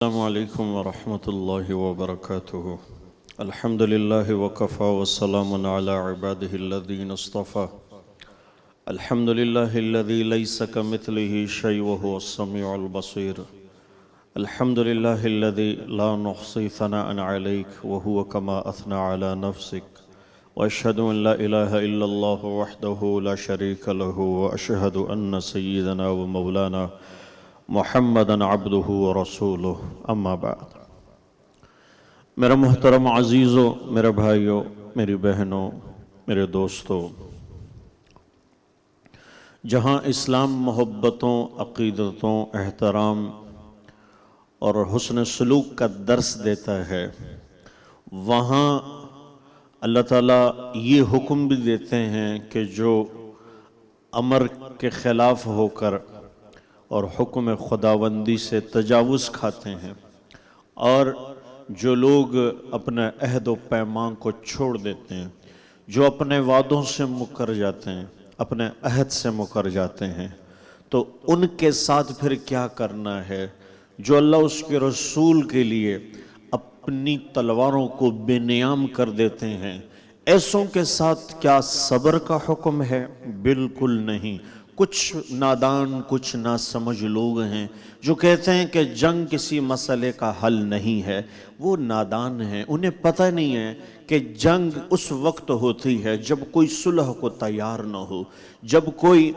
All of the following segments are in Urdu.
السلام علیکم ورحمۃ اللہ وبرکاتہ۔ الحمد للہ وکفی والسلام علی عبادہ الذین اصطفی۔ الحمد للہ الذی لیس کمثلہ شیء وہو السمیع البصیر۔ الحمد للہ الذی لا نحصی ثناء علیک وہو کما اثنى علی نفسک۔ واشہد ان لا الہ الا اللہ وحدہ لا شریک لہ واشہد ان سیدنا ومولانا محمدً عبدہ ورسولہ، اما بعد۔ میرا محترم عزیزو، میرے بھائیو، میری بہنوں، میرے دوستو، جہاں اسلام محبتوں، عقیدتوں، احترام اور حسن سلوک کا درس دیتا ہے، وہاں اللہ تعالیٰ یہ حکم بھی دیتے ہیں کہ جو امر کے خلاف ہو کر اور حکم خداوندی سے تجاوز کھاتے ہیں، اور جو لوگ اپنے عہد و پیمان کو چھوڑ دیتے ہیں، جو اپنے وعدوں سے مکر جاتے ہیں، اپنے عہد سے مکر جاتے ہیں، تو ان کے ساتھ پھر کیا کرنا ہے؟ جو اللہ اس کے رسول کے لیے اپنی تلواروں کو بے نیام کر دیتے ہیں، ایسوں کے ساتھ کیا صبر کا حکم ہے؟ بالکل نہیں۔ کچھ نادان، کچھ ناسمجھ لوگ ہیں جو کہتے ہیں کہ جنگ کسی مسئلے کا حل نہیں ہے۔ وہ نادان ہیں، انہیں پتہ نہیں ہے کہ جنگ اس وقت ہوتی ہے جب کوئی صلح کو تیار نہ ہو، جب کوئی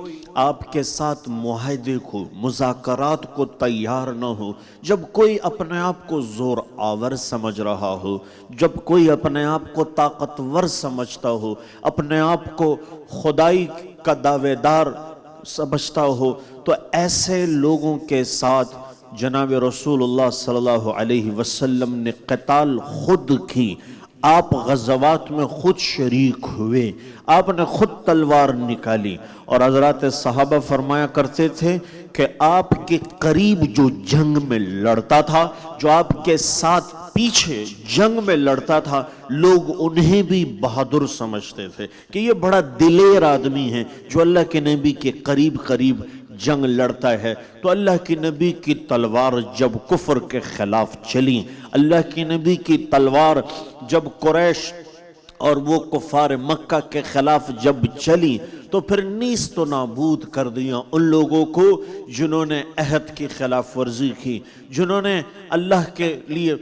آپ کے ساتھ معاہدے کو، مذاکرات کو تیار نہ ہو، جب کوئی اپنے آپ کو زور آور سمجھ رہا ہو، جب کوئی اپنے آپ کو طاقتور سمجھتا ہو، اپنے آپ کو خدائی کا دعوے دار سمجھتا ہو، تو ایسے لوگوں کے ساتھ جناب رسول اللہ صلی اللہ علیہ وسلم نے قتال خود کی۔ آپ غزوات میں خود شریک ہوئے، آپ نے خود تلوار نکالی، اور حضرات صحابہ فرمایا کرتے تھے کہ آپ کے قریب جو جنگ میں لڑتا تھا، جو آپ کے ساتھ پیچھے جنگ میں لڑتا تھا، لوگ انہیں بھی بہادر سمجھتے تھے کہ یہ بڑا دلیر آدمی ہے جو اللہ کے نبی کے قریب قریب جنگ لڑتا ہے۔ تو اللہ کی نبی کی تلوار جب کفر کے خلاف چلی، اللہ کی نبی کی تلوار جب قریش اور وہ کفار مکہ کے خلاف جب چلی، تو پھر نیست و نابود کر دیا ان لوگوں کو جنہوں نے عہد کی خلاف ورزی کی، جنہوں نے اللہ کے لیے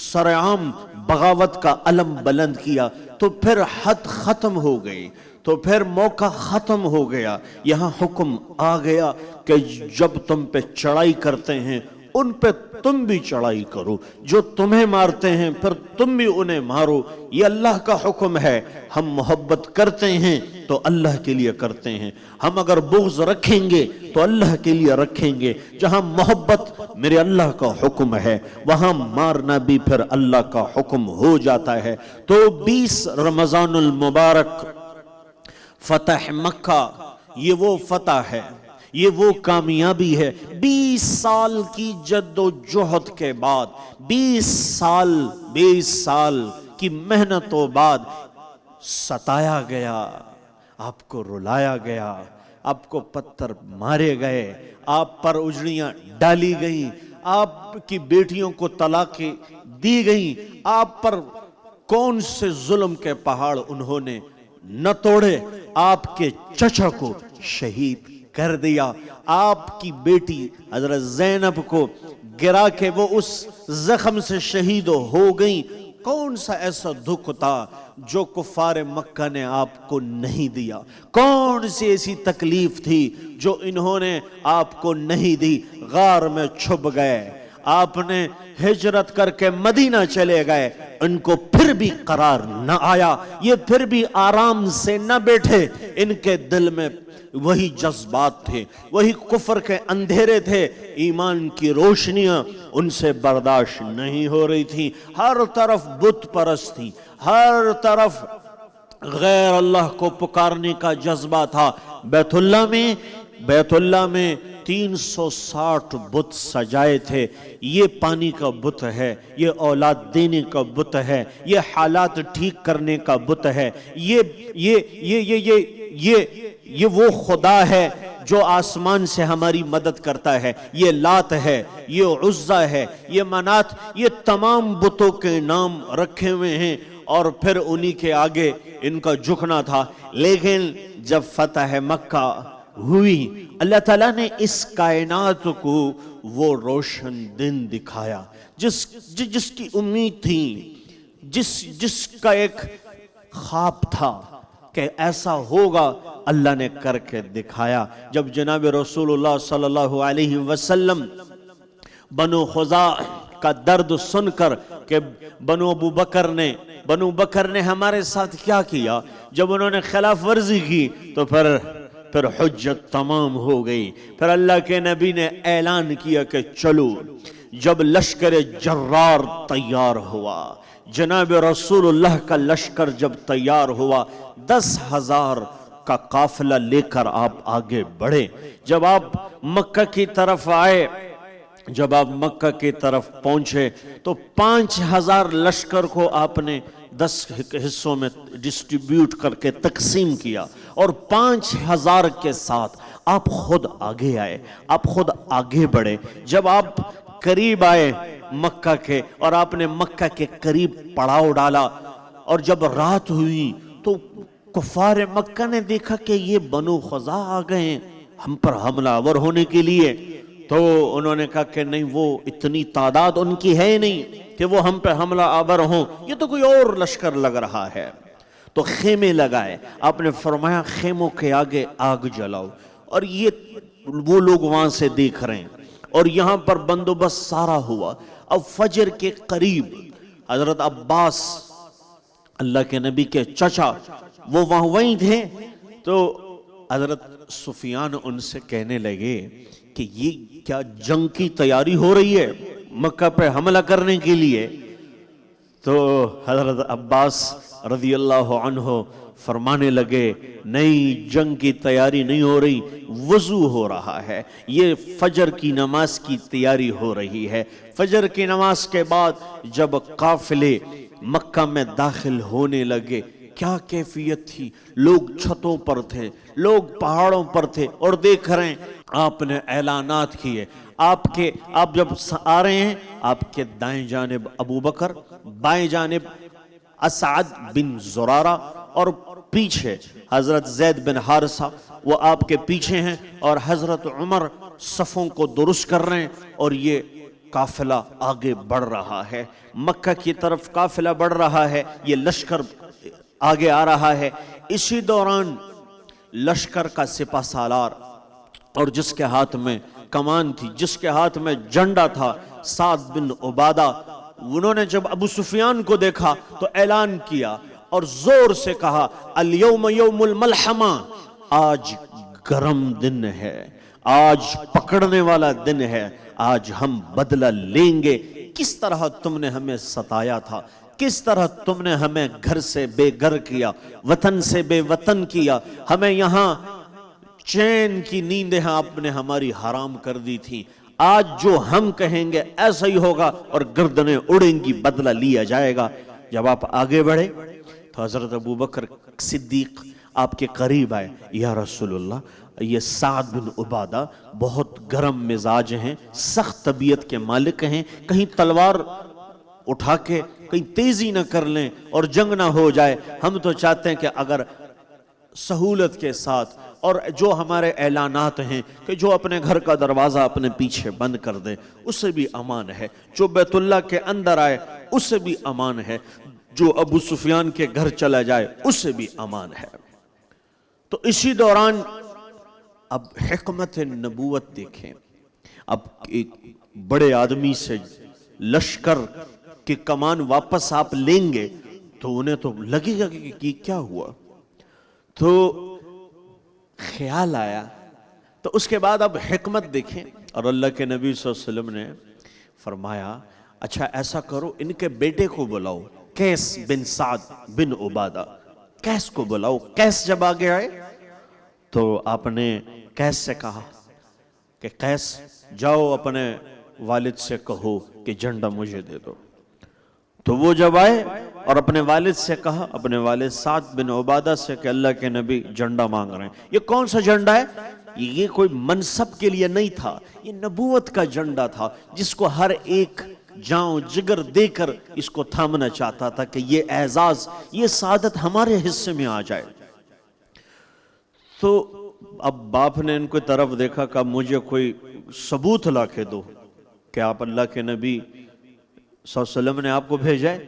سرعام بغاوت کا علم بلند کیا۔ تو پھر حد ختم ہو گئی، تو پھر موقع ختم ہو گیا۔ یہاں حکم آ گیا کہ جب تم پہ چڑھائی کرتے ہیں، ان پہ تم بھی چڑھائی کرو، جو تمہیں مارتے ہیں پھر تم بھی انہیں مارو۔ یہ اللہ کا حکم ہے۔ ہم محبت کرتے ہیں تو اللہ کے لیے کرتے ہیں، ہم اگر بغض رکھیں گے تو اللہ کے لیے رکھیں گے۔ جہاں محبت میرے اللہ کا حکم ہے، وہاں مارنا بھی پھر اللہ کا حکم ہو جاتا ہے۔ تو 20 رمضان المبارک فتح مکہ، یہ وہ فتح ہے، یہ وہ کامیابی ہے۔ 20 سال کی جد و جہد کے بعد، 20 سال کی محنتوں بعد ستایا گیا، آپ کو رلایا گیا، آپ کو پتھر مارے گئے، آپ پر اجڑیاں ڈالی گئیں، آپ کی بیٹیوں کو طلاق دی گئیں، آپ پر کون سے ظلم کے پہاڑ انہوں نے نہ توڑے۔ آپ کے چچا کو شہید کر دیا، آپ کی بیٹی حضرت زینب کو گرا کے وہ اس زخم سے شہید ہو گئیں۔ کون سا ایسا دکھ تھا جو کفار مکہ نے آپ کو نہیں دیا؟ کون سی ایسی تکلیف تھی جو انہوں نے آپ کو نہیں دی؟ غار میں چھپ گئے، آپ نے ہجرت کر کے مدینہ چلے گئے، ان کو پھر بھی قرار نہ آیا، یہ پھر بھی آرام سے نہ بیٹھے، ان کے دل میں وہی جذبات تھے، وہی کفر کے اندھیرے تھے، ایمان کی روشنیاں ان سے برداشت نہیں ہو رہی تھی۔ ہر طرف بت پرست تھی، ہر طرف غیر اللہ کو پکارنے کا جذبہ تھا۔ بیت اللہ میں 360 بت سجائے تھے۔ یہ پانی کا بت ہے، یہ اولاد دینے کا بت ہے، یہ حالات ٹھیک کرنے کا بت ہے، یہ وہ خدا ہے جو آسمان سے ہماری مدد کرتا ہے، یہ لات ہے، یہ عزا ہے، یہ منات، یہ تمام بتوں کے نام رکھے ہوئے ہیں، اور پھر انہی کے آگے ان کا جھکنا تھا۔ لیکن جب فتح مکہ ہوئی، اللہ تعالیٰ نے اس کائنات کو وہ روشن دن دکھایا جس کی امید تھی، جس کا ایک خواب تھا کہ ایسا ہوگا، اللہ نے کر کے دکھایا۔ جب جناب رسول اللہ صلی اللہ علیہ وسلم بنو خزاع کا درد سن کر کہ بنو بکر نے ہمارے ساتھ کیا کیا، جب انہوں نے خلاف ورزی کی تو پھر حجت تمام ہو گئی۔ پھر اللہ کے نبی نے اعلان کیا کہ چلو۔ جب لشکر جرار تیار ہوا، جناب رسول اللہ کا لشکر جب تیار ہوا، 10,000 کا قافلہ لے کر آپ آگے بڑھے۔ جب آپ مکہ کی طرف آئے، جب آپ مکہ کی طرف پہنچے تو 5,000 لشکر کو آپ نے 10 حصوں میں ڈسٹریبیوٹ کر کے تقسیم کیا، اور 5,000 کے ساتھ آپ خود آگے آئے، آپ خود آگے بڑھے۔ جب آپ قریب آئے مکہ کے، اور آپ نے مکہ کے قریب پڑاؤ ڈالا، اور جب رات ہوئی تو کفار مکہ نے دیکھا کہ یہ بنو خزاع آ گئے ہیں ہم پر حملہ آور ہونے کے لیے، تو انہوں نے کہا کہ نہیں، وہ اتنی تعداد ان کی ہے نہیں کہ وہ ہم پہ حملہ آور ہوں، یہ تو کوئی اور لشکر لگ رہا ہے۔ تو خیمے لگائے، آپ نے فرمایا خیموں کے آگے آگ جلاؤ، اور یہ وہ لوگ وہاں سے دیکھ رہے ہیں، اور یہاں پر بندوبست سارا ہوا۔ اب فجر کے قریب حضرت عباس، اللہ کے نبی کے چچا، وہ وہیں تھے، تو حضرت سفیان ان سے کہنے لگے کہ یہ کیا جنگ کی تیاری ہو رہی ہے مکہ پہ حملہ کرنے کے لیے؟ تو حضرت عباس رضی اللہ عنہ فرمانے لگے، نہیں، جنگ کی تیاری نہیں ہو رہی، وضو ہو رہا ہے، یہ فجر کی نماز کی تیاری ہو رہی ہے۔ فجر کی نماز کے بعد جب قافلے مکہ میں داخل ہونے لگے، کیا کیفیت تھی، لوگ چھتوں پر تھے، لوگ پہاڑوں پر تھے، اور دیکھ رہے ہیں آپ نے اعلانات کیے۔ آپ جب آ رہے ہیں، آپ کے دائیں جانب ابو بکر، بائیں جانب اسعد بن زرارہ، اور پیچھے حضرت زید بن حارثہ، وہ آپ کے پیچھے ہیں، اور حضرت عمر صفوں کو درست کر رہے ہیں، اور یہ قافلہ آگے بڑھ رہا ہے، مکہ کی طرف قافلہ بڑھ رہا ہے، یہ لشکر آگے آ رہا ہے۔ اسی دوران لشکر کا سپہ سالار، اور جس کے ہاتھ میں کمان تھی، جس کے ہاتھ میں جھنڈا تھا، سعد بن عبادہ، انہوں نے جب ابو سفیان کو دیکھا تو اعلان کیا اور زور سے کہا، الیوم یوم الملحمہ، آج گرم دن ہے، آج پکڑنے والا دن ہے، آج ہم بدلہ لیں گے۔ کس طرح تم نے ہمیں ستایا تھا، کس طرح تم نے ہمیں گھر سے بے گھر کیا، وطن سے بے وطن کیا، ہمیں یہاں چین کی نیندیں آپ نے ہماری حرام کر دی تھی، آج جو ہم کہیں گے ایسا ہی ہوگا، اور گردنیں اڑیں گی، بدلہ لیا جائے گا۔ جب آپ آگے بڑھے تو حضرت ابو بکر صدیق آپ کے قریب آئے، یا رسول اللہ، یہ سعد بن عبادہ بہت گرم مزاج ہیں، سخت طبیعت کے مالک ہیں، کہیں تلوار اٹھا کے کہیں تیزی نہ کر لیں اور جنگ نہ ہو جائے، ہم تو چاہتے ہیں کہ اگر سہولت کے ساتھ، اور جو ہمارے اعلانات ہیں کہ جو اپنے گھر کا دروازہ اپنے پیچھے بند کر دے اسے بھی امان ہے، جو بیت اللہ کے اندر آئے اسے بھی امان ہے، جو ابو سفیان کے گھر چلا جائے اسے بھی امان ہے۔ تو اسی دوران اب حکمت نبوت دیکھیں، اب ایک بڑے آدمی سے لشکر کی کمان واپس آپ لیں گے تو انہیں تو لگے گا کہ کیا ہوا، تو خیال آیا۔ تو اس کے بعد اب حکمت دیکھیں، اور اللہ کے نبی صلی اللہ علیہ وسلم نے فرمایا، اچھا ایسا کرو، ان کے بیٹے کو بلاؤ، قیس بن سعد بن عبادہ، قیس کو بلاؤ۔ قیس جب آگے آئے تو آپ نے قیس سے کہا کہ قیس جاؤ اپنے والد سے کہو کہ جھنڈا مجھے دے دو۔ تو وہ جب آئے اور اپنے والد سے کہا، اپنے والد سعد بن عبادہ سے، کہ اللہ کے نبی جھنڈا مانگ رہے ہیں۔ یہ کون سا جھنڈا ہے؟ یہ کوئی منصب کے لیے نہیں تھا، یہ نبوت کا جھنڈا تھا جس کو ہر ایک جاؤں جگر دے کر اس کو تھامنا چاہتا تھا کہ یہ اعزاز، یہ سعادت ہمارے حصے میں آ جائے۔ تو اب باپ نے ان کو طرف دیکھا کہ مجھے کوئی ثبوت لا کے دو کہ آپ اللہ کے نبی صلی اللہ علیہ وسلم نے آپ کو بھیجا ہے۔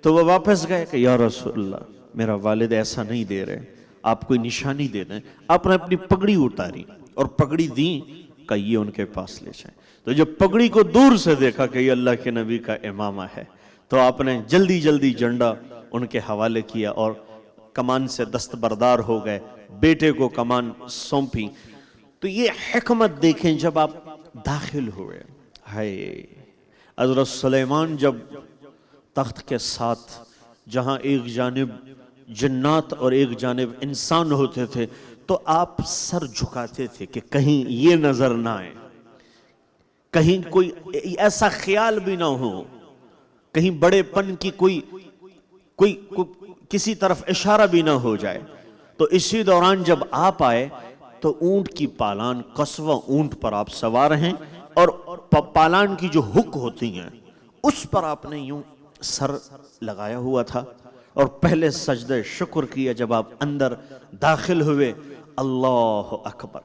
تو وہ واپس گئے کہ یا رسول اللہ میرا والد ایسا نہیں دے رہے، آپ کوئی نشانی دے دیں۔ آپ نے اپنی پگڑی اتاری اور پگڑی دیں کہ یہ ان کے پاس لے جائیں۔ تو جب پگڑی کو دور سے دیکھا کہ یہ اللہ کے نبی کا امامہ ہے تو آپ نے جلدی جلدی جھنڈا ان کے حوالے کیا اور کمان سے دستبردار ہو گئے، بیٹے کو کمان سونپی۔ تو یہ حکمت دیکھیں جب آپ داخل ہوئے، ہائے حضرت سلیمان جب تخت کے ساتھ جہاں ایک جانب جنات اور ایک جانب انسان ہوتے تھے تو آپ سر جھکاتے تھے کہ کہیں یہ نظر نہ آئے، کہیں کوئی ایسا خیال بھی نہ ہو، کہیں بڑے پن کی کوئی کسی طرف اشارہ بھی نہ ہو جائے۔ تو اسی دوران جب آپ آئے تو اونٹ کی پالان، قصوہ اونٹ پر آپ سوار ہیں اور پالان کی جو ہک ہوتی ہیں اس پر آپ نے یوں سر لگایا ہوا تھا اور پہلے سجدہ شکر کیا۔ جب آپ اندر داخل ہوئے، اللہ اکبر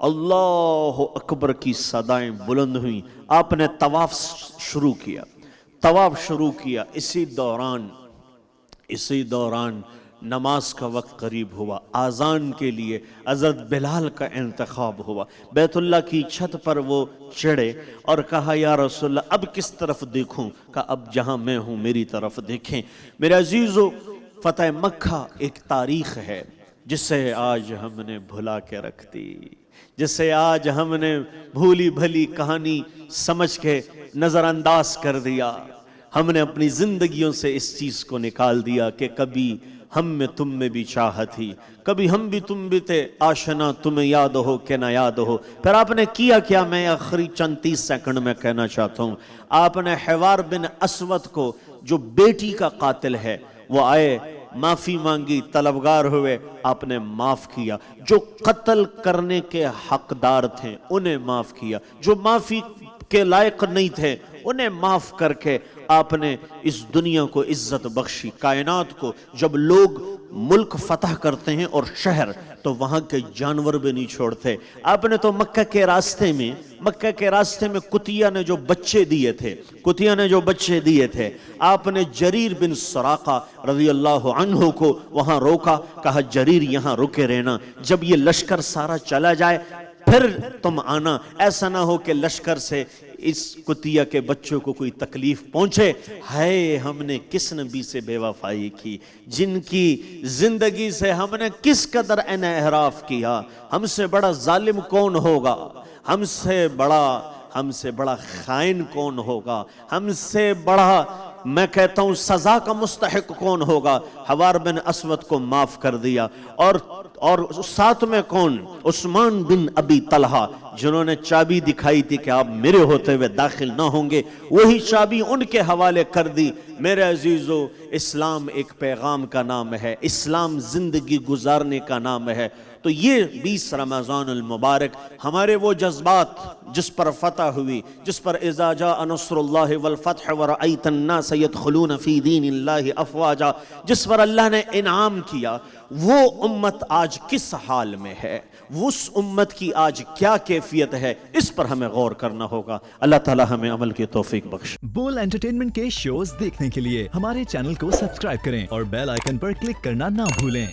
اللہ اکبر کی صدائیں بلند ہوئیں، آپ نے طواف شروع کیا۔ اسی دوران نماز کا وقت قریب ہوا، آذان کے لیے حضرت بلال کا انتخاب ہوا۔ بیت اللہ کی چھت پر وہ چڑھے اور کہا یا رسول اللہ اب کس طرف دیکھوں؟ کہ اب جہاں میں ہوں میری طرف دیکھیں۔ میرے عزیزو، فتح مکہ ایک تاریخ ہے جسے آج ہم نے بھلا کے رکھ دی، جسے آج ہم نے بھولی بھلی کہانی سمجھ کے نظر انداز کر دیا۔ ہم نے اپنی زندگیوں سے اس چیز کو نکال دیا کہ کبھی ہم میں تم میں بھی چاہت تھی، کبھی ہم بھی تم بھی تھے آشنا، تمہیں یاد ہو کہ نہ یاد ہو۔ پھر آپ نے کیا کیا، میں آخری چند 30 سیکنڈ میں کہنا چاہتا ہوں۔ آپ نے حوار بن اسود کو جو بیٹی کا قاتل ہے وہ آئے، معافی مانگی، طلبگار ہوئے، آپ نے معاف کیا۔ جو قتل کرنے کے حقدار تھے انہیں معاف کیا، جو معافی کے لائق نہیں تھے انہیں معاف کر کے آپ نے اس دنیا کو عزت بخشی، کائنات کو۔ جب لوگ ملک فتح کرتے ہیں اور شہر تو وہاں کے جانور بھی نہیں چھوڑتے۔ آپ نے تو مکہ کے راستے میں کتیا نے جو بچے دیے تھے آپ نے جریر بن سراقہ رضی اللہ عنہ کو وہاں روکا، کہا جریر یہاں رکے رہنا، جب یہ لشکر سارا چلا جائے پھر تم آنا، ایسا نہ ہو کہ لشکر سے اس کتیا کے بچوں کو کوئی تکلیف پہنچے۔ ہے ہم نے کس نبی سے بے وفائی کی، جن کی زندگی سے ہم نے کس قدر انحراف کیا۔ ہم سے بڑا ظالم کون ہوگا، ہم سے بڑا خائن کون ہوگا، ہم سے بڑا میں کہتا ہوں سزا کا مستحق کون ہوگا۔ حوار بن اسود کو معاف کر دیا، اور ساتھ میں کون؟ عثمان بن ابی طلحہ، جنہوں نے چابی دکھائی تھی کہ آپ میرے ہوتے ہوئے داخل نہ ہوں گے، وہی چابی ان کے حوالے کر دی۔ میرے عزیزو، اسلام ایک پیغام کا نام ہے، اسلام زندگی گزارنے کا نام ہے۔ تو یہ 20 رمضان المبارک ہمارے وہ جذبات جس پر فتح ہوئی، جس پر اذا جاء نصر اللہ والفتح ورأیت الناس يدخلون فی دین اللہ افواجا، جس پر اللہ نے انعام کیا، وہ امت آج کس حال میں ہے، اس امت کی آج کیا کیفیت ہے، اس پر ہمیں غور کرنا ہوگا۔ اللہ تعالی ہمیں عمل کی توفیق بخش۔ بول انٹرٹینمنٹ کے شوز دیکھنے کے لیے ہمارے چینل کو سبسکرائب کریں اور بیل آئیکن پر کلک کرنا نہ بھولیں۔